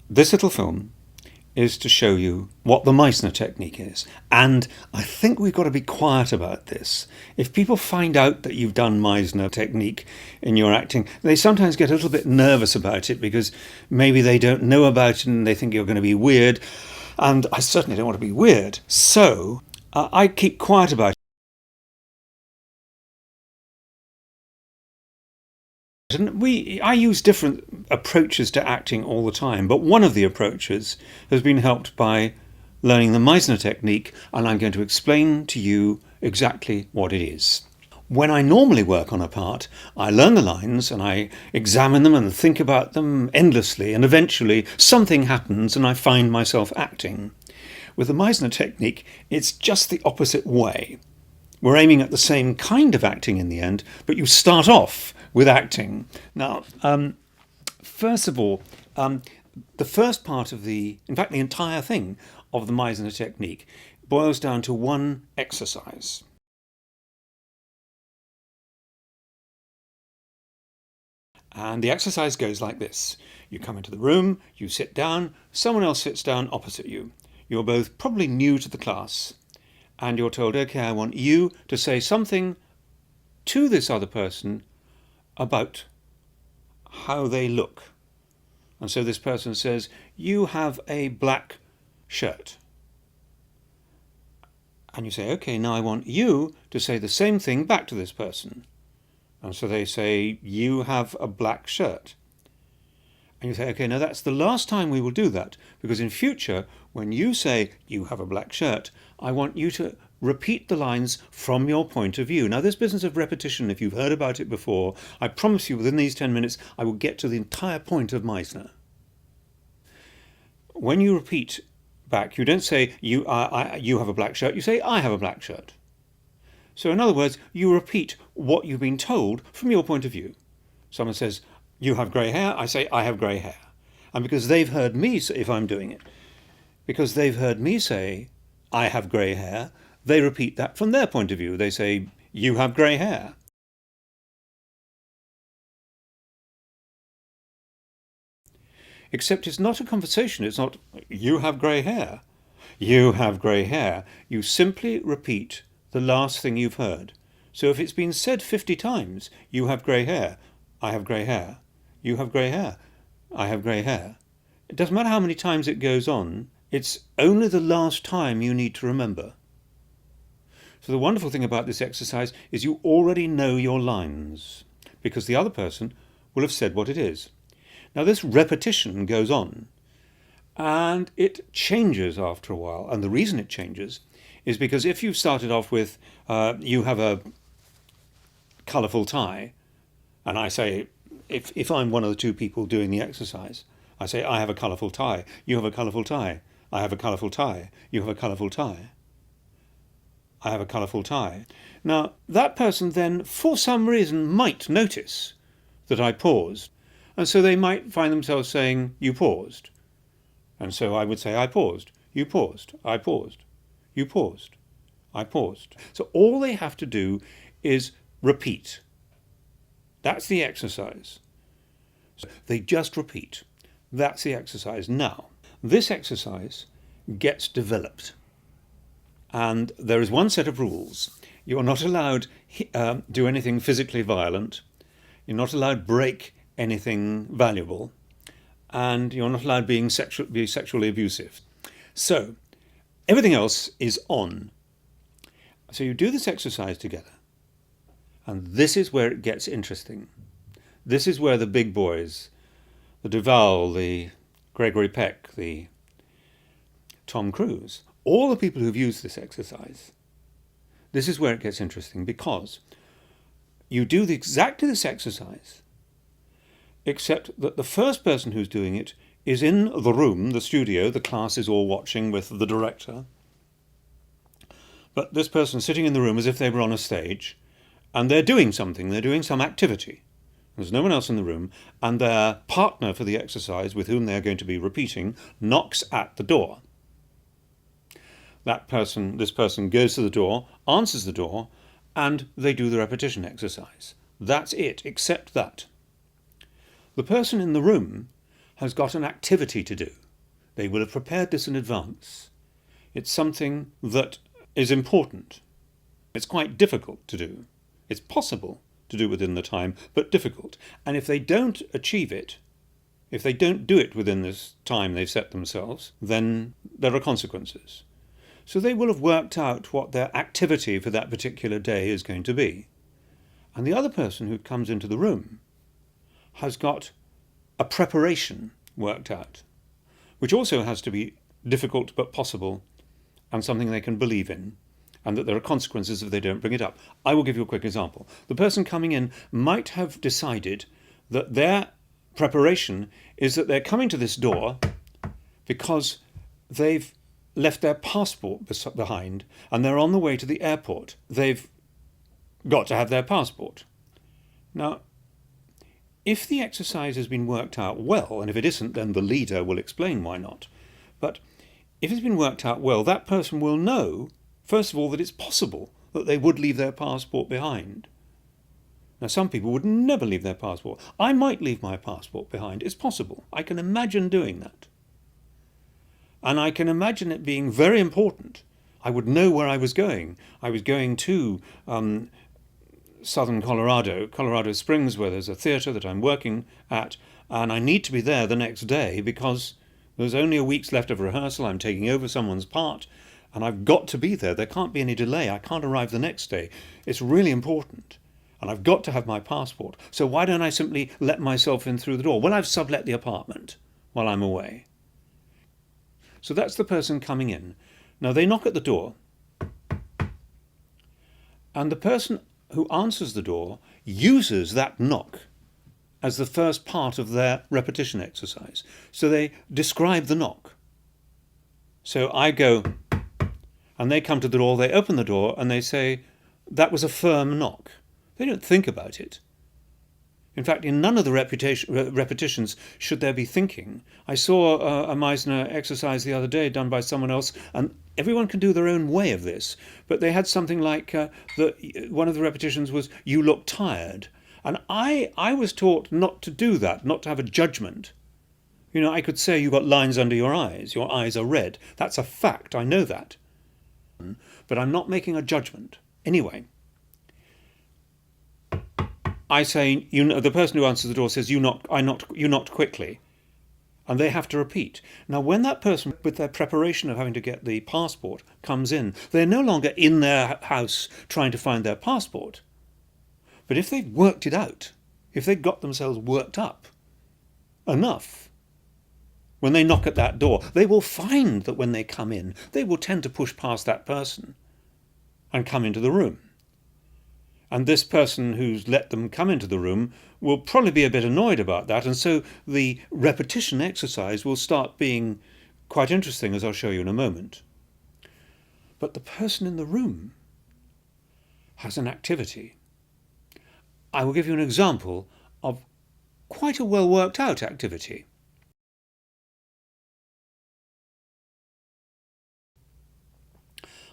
This little film is to show you what the Meisner technique is. And I think we've got to be quiet about this. If people find out that you've done Meisner technique in your acting, they sometimes get a little bit nervous about it because maybe they don't know about it and they think you're going to be weird. And I certainly don't want to be weird. So I keep quiet about it. And I use different approaches to acting all the time, but one of the approaches has been helped by learning the Meisner technique, and I'm going to explain to you exactly what it is. When I normally work on a part, I learn the lines and I examine them and think about them endlessly, and eventually something happens and I find myself acting. With the Meisner technique, it's just the opposite way. We're aiming at the same kind of acting in the end, but you start off with acting. Now, first of all, the first part of the entire thing of the Meisner technique boils down to one exercise. And the exercise goes like this. You come into the room, you sit down, someone else sits down opposite you. You're both probably new to the class, and you're told, okay, I want you to say something to this other person about how they look. And so this person says, you have a black shirt. And you say, okay, now I want you to say the same thing back to this person. And so they say, you have a black shirt. And you say, okay, now that's the last time we will do that, because in future, when you say you have a black shirt, I want you to repeat the lines from your point of view. Now, this business of repetition, if you've heard about it before, I promise you within these 10 minutes, I will get to the entire point of Meisner. When you repeat back, you don't say you have a black shirt, you say I have a black shirt. So in other words, you repeat what you've been told from your point of view. Someone says, you have grey hair, I say I have grey hair. And because they've heard me say, if I'm doing it, because they've heard me say I have grey hair, they repeat that from their point of view. They say, you have grey hair. Except it's not a conversation. It's not, you have grey hair. You have grey hair. You simply repeat the last thing you've heard. So if it's been said 50 times, you have grey hair, I have grey hair, you have grey hair, I have grey hair. It doesn't matter how many times it goes on, it's only the last time you need to remember. So the wonderful thing about this exercise is you already know your lines, because the other person will have said what it is. Now this repetition goes on, and it changes after a while, and the reason it changes is because if you've started off with, you have a colourful tie, and I say, if I'm one of the two people doing the exercise, I say, I have a colourful tie, you have a colourful tie, I have a colourful tie, you have a colourful tie, I have a colourful tie. Now, that person then, for some reason, might notice that I paused, and so they might find themselves saying, you paused. And so I would say, I paused, you paused, I paused, you paused, I paused. So all they have to do is repeat. That's the exercise. So they just repeat. That's the exercise. Now, this exercise gets developed. And there is one set of rules. You're not allowed do anything physically violent. You're not allowed break anything valuable. And you're not allowed be sexually abusive. So everything else is on. So you do this exercise together. And this is where it gets interesting. This is where the big boys, the Duval, the Gregory Peck, the Tom Cruise, all the people who've used this exercise, this is where it gets interesting, because you do exactly this exercise, except that the first person who's doing it is in the room, the studio, the class is all watching with the director. But this person's sitting in the room as if they were on a stage, and they're doing something, they're doing some activity. There's no one else in the room, and their partner for the exercise, with whom they're going to be repeating, knocks at the door. This person goes to the door, answers the door, and they do the repetition exercise. That's it, except that the person in the room has got an activity to do. They will have prepared this in advance. It's something that is important. It's quite difficult to do. It's possible to do within the time, but difficult. And if they don't achieve it, if they don't do it within this time they've set themselves, then there are consequences. So they will have worked out what their activity for that particular day is going to be. And the other person who comes into the room has got a preparation worked out, which also has to be difficult but possible and something they can believe in, and that there are consequences if they don't bring it up. I will give you a quick example. The person coming in might have decided that their preparation is that they're coming to this door because they've left their passport behind and they're on the way to the airport. They've got to have their passport. Now, if the exercise has been worked out well, and if it isn't, then the leader will explain why not. But if it's been worked out well, that person will know, first of all, that it's possible that they would leave their passport behind. Now, some people would never leave their passport. I might leave my passport behind. It's possible. I can imagine doing that. And I can imagine it being very important. I would know where I was going. I was going to southern Colorado Springs, where there's a theatre that I'm working at, and I need to be there the next day because there's only a week's left of rehearsal. I'm taking over someone's part, and I've got to be there. There can't be any delay. I can't arrive the next day. It's really important, and I've got to have my passport. So why don't I simply let myself in through the door? Well, I've sublet the apartment while I'm away. So that's the person coming in. Now, they knock at the door, and the person who answers the door uses that knock as the first part of their repetition exercise. So they describe the knock. So I go, and they come to the door, they open the door, and they say, that was a firm knock. They don't think about it. In fact, in none of the repetitions should there be thinking. I saw a Meisner exercise the other day done by someone else, and everyone can do their own way of this, but they had something like, one of the repetitions was, you look tired. And I was taught not to do that, not to have a judgment. You know, I could say you've got lines under your eyes are red. That's a fact, I know that. But I'm not making a judgment. Anyway, I say, the person who answers the door says, you knocked quickly. And they have to repeat. Now, when that person, with their preparation of having to get the passport, comes in, they're no longer in their house trying to find their passport. But if they've worked it out, if they've got themselves worked up enough, when they knock at that door, they will find that when they come in, they will tend to push past that person and come into the room. And this person who's let them come into the room will probably be a bit annoyed about that, and so the repetition exercise will start being quite interesting, as I'll show you in a moment. But the person in the room has an activity. I will give you an example of quite a well worked out activity.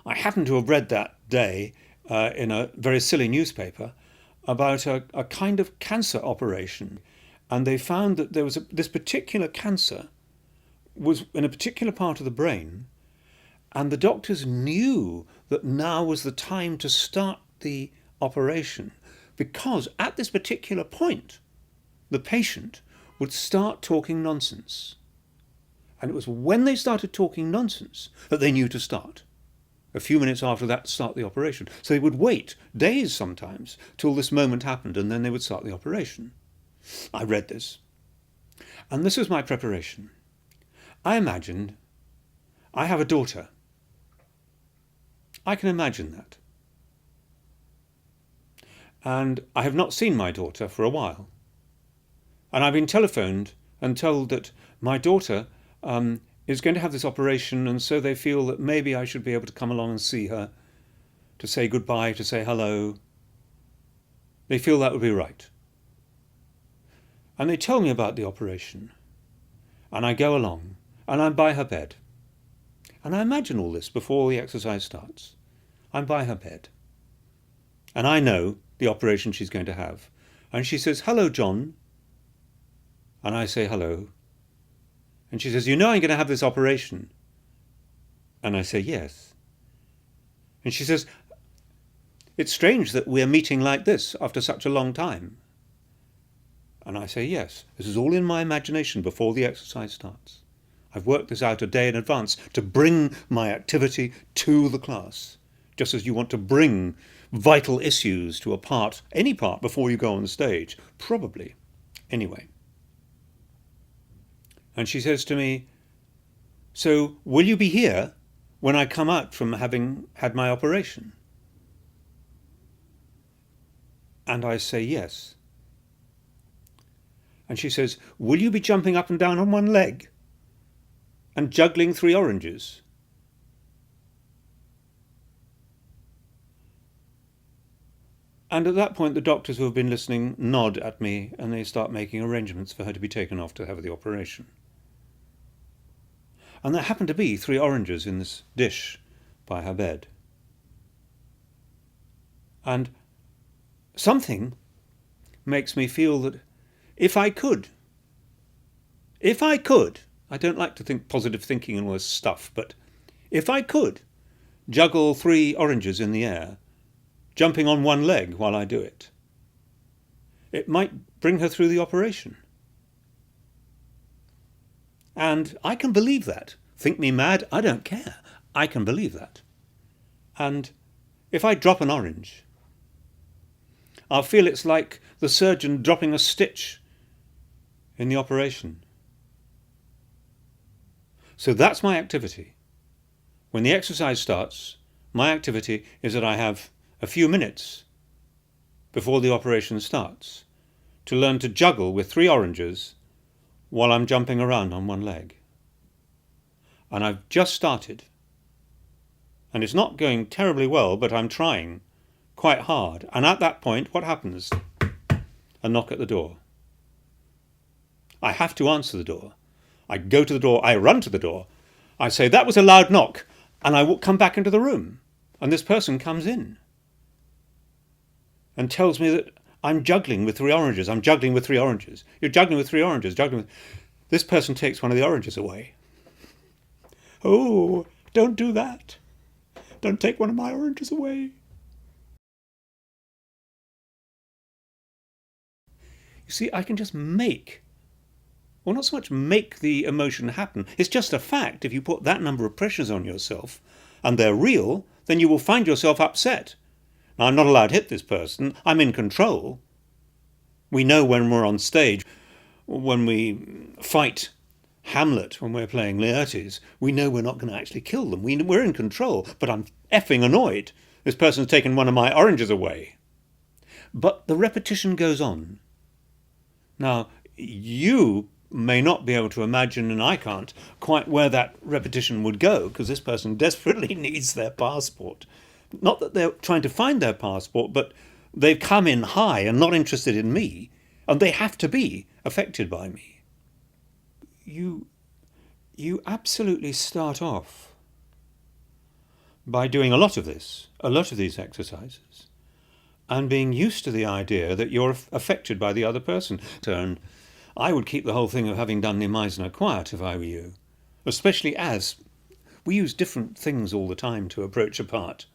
I happen to have read that day in a very silly newspaper about a kind of cancer operation, and they found that there was this particular cancer was in a particular part of the brain, and the doctors knew that now was the time to start the operation, because at this particular point the patient would start talking nonsense, and it was when they started talking nonsense that they knew to start. A few minutes after that, start the operation. So they would wait days sometimes till this moment happened, and then they would start the operation. I read this, and this was my preparation. I imagined I have a daughter. I can imagine that. And I have not seen my daughter for a while. And I've been telephoned and told that my daughter is going to have this operation, and so they feel that maybe I should be able to come along and see her, to say goodbye, to say hello. They feel that would be right. And they tell me about the operation, and I go along, and I'm by her bed. And I imagine all this before the exercise starts. I'm by her bed, and I know the operation she's going to have. And she says, hello, John. And I say hello. And she says, you know I'm going to have this operation? And I say, yes. And she says, it's strange that we're meeting like this after such a long time. And I say, yes, this is all in my imagination before the exercise starts. I've worked this out a day in advance to bring my activity to the class, just as you want to bring vital issues to a part, any part, before you go on the stage, probably. Anyway. And she says to me, so will you be here when I come out from having had my operation? And I say, yes. And she says, will you be jumping up and down on one leg and juggling 3 oranges? And at that point, the doctors who have been listening nod at me and they start making arrangements for her to be taken off to have the operation. And there happened to be 3 oranges in this dish by her bed. And something makes me feel that if I could, I don't like to think positive thinking and all this stuff, but if I could juggle 3 oranges in the air, jumping on one leg while I do it, it might bring her through the operation. And I can believe that. Think me mad? I don't care. I can believe that. And if I drop an orange, I'll feel it's like the surgeon dropping a stitch in the operation. So that's my activity. When the exercise starts, my activity is that I have a few minutes before the operation starts to learn to juggle with 3 oranges while I'm jumping around on one leg. And I've just started. And it's not going terribly well, but I'm trying quite hard. And at that point, what happens? A knock at the door. I have to answer the door. I go to the door, I run to the door. I say, that was a loud knock. And I come back into the room. And this person comes in and tells me that I'm juggling with 3 oranges. I'm juggling with 3 oranges. You're juggling with 3 oranges. This person takes one of the oranges away. Oh, don't do that. Don't take one of my oranges away. You see, I can just make, well, not so much make the emotion happen. It's just a fact. If you put that number of pressures on yourself and they're real, then you will find yourself upset. Now, I'm not allowed to hit this person. I'm in control. We know when we're on stage, when we fight Hamlet, when we're playing Laertes, we know we're not going to actually kill them. We're in control, but I'm effing annoyed. This person's taken one of my oranges away. But the repetition goes on. Now, you may not be able to imagine, and I can't, quite where that repetition would go, because this person desperately needs their passport. Not that they're trying to find their passport, but they've come in high and not interested in me, and they have to be affected by me. You absolutely start off by doing a lot of these exercises, and being used to the idea that you're affected by the other person. And I would keep the whole thing of having done the Meisner quiet if I were you, especially as we use different things all the time to approach a part.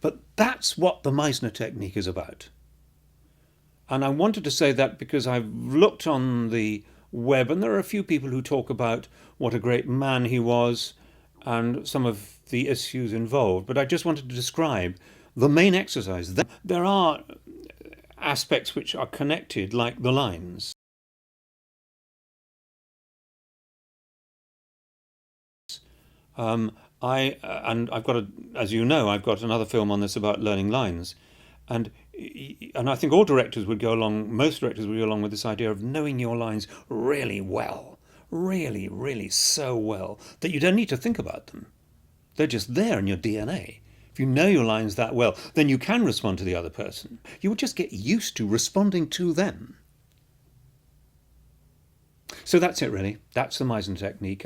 But that's what the Meisner technique is about. And I wanted to say that because I've looked on the web and there are a few people who talk about what a great man he was and some of the issues involved. But I just wanted to describe the main exercise. There are aspects which are connected, like the lines. I've got as you know, I've got another film on this about learning lines. And I think all directors would go along, most directors would go along with this idea of knowing your lines really well, really, really so well, that you don't need to think about them. They're just there in your DNA. If you know your lines that well, then you can respond to the other person. You would just get used to responding to them. So that's it really. That's the Meisner technique.